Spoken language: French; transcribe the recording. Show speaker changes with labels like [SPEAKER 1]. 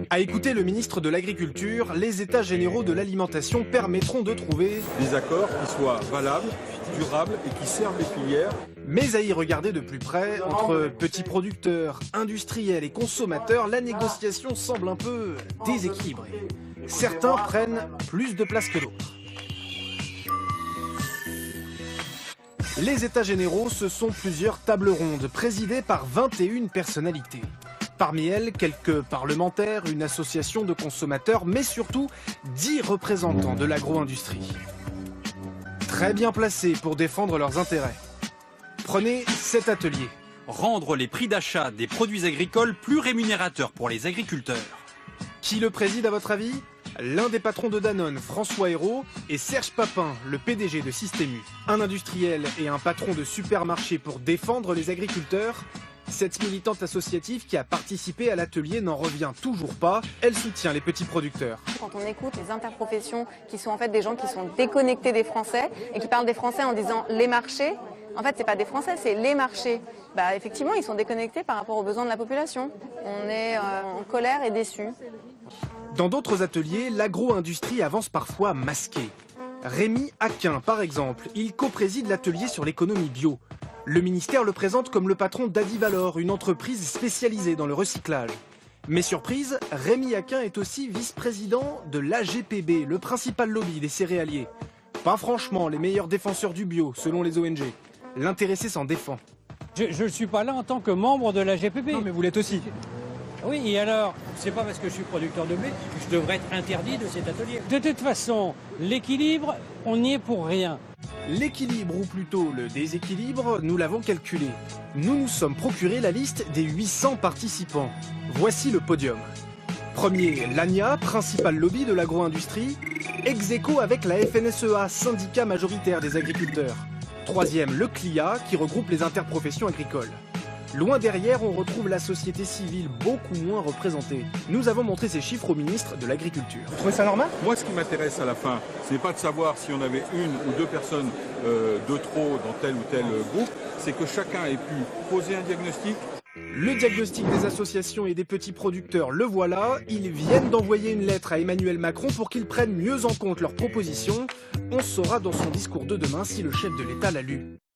[SPEAKER 1] À écouter le ministre de l'Agriculture, les États généraux de l'alimentation permettront de trouver
[SPEAKER 2] des accords qui soient valables, durables et qui servent les filières.
[SPEAKER 1] Mais à y regarder de plus près, entre petits producteurs, industriels et consommateurs, la négociation semble un peu déséquilibrée. Certains prennent plus de place que d'autres. Les États généraux, ce sont plusieurs tables rondes présidées par 21 personnalités. Parmi elles, quelques parlementaires, une association de consommateurs, mais surtout 10 représentants de l'agro-industrie. Très bien placés pour défendre leurs intérêts. Prenez cet atelier.
[SPEAKER 3] Rendre les prix d'achat des produits agricoles plus rémunérateurs pour les agriculteurs.
[SPEAKER 1] Qui le préside à votre avis? L'un des patrons de Danone, François Hérault, et Serge Papin, le PDG de Système U. Un industriel et un patron de supermarché pour défendre les agriculteurs. Cette militante associative qui a participé à l'atelier n'en revient toujours pas. Elle soutient les petits producteurs.
[SPEAKER 4] Quand on écoute les interprofessions qui sont en fait des gens qui sont déconnectés des Français et qui parlent des Français en disant les marchés, en fait c'est pas des Français, c'est les marchés. Bah, effectivement ils sont déconnectés par rapport aux besoins de la population. On est en colère et déçus.
[SPEAKER 1] Dans d'autres ateliers, l'agro-industrie avance parfois masquée. Rémi Aquin par exemple, il co-préside l'atelier sur l'économie bio. Le ministère le présente comme le patron d'Adivalor, une entreprise spécialisée dans le recyclage. Mais surprise, Rémi Aquin est aussi vice-président de l'AGPB, le principal lobby des céréaliers. Pas franchement les meilleurs défenseurs du bio, selon les ONG. L'intéressé s'en défend.
[SPEAKER 5] Je ne suis pas là en tant que membre de l'AGPB.
[SPEAKER 1] Non mais vous l'êtes aussi.
[SPEAKER 5] Oui, et alors, c'est pas parce que je suis producteur de blé que je devrais être interdit de cet atelier. De toute façon, l'équilibre, on n'y est pour rien.
[SPEAKER 1] L'équilibre, ou plutôt le déséquilibre, nous l'avons calculé. Nous nous sommes procuré la liste des 800 participants. Voici le podium. Premier, l'ANIA, principal lobby de l'agro-industrie, ex aequo avec la FNSEA, syndicat majoritaire des agriculteurs. Troisième, le CLIA, qui regroupe les interprofessions agricoles. Loin derrière, on retrouve la société civile beaucoup moins représentée. Nous avons montré ces chiffres au ministre de l'Agriculture. Vous trouvez ça normal?
[SPEAKER 2] Moi, ce qui m'intéresse à la fin, c'est pas de savoir si on avait une ou deux personnes de trop dans tel ou tel groupe, c'est que chacun ait pu poser un diagnostic.
[SPEAKER 1] Le diagnostic des associations et des petits producteurs, le voilà. Ils viennent d'envoyer une lettre à Emmanuel Macron pour qu'il prenne mieux en compte leurs propositions. On saura dans son discours de demain si le chef de l'État l'a lu.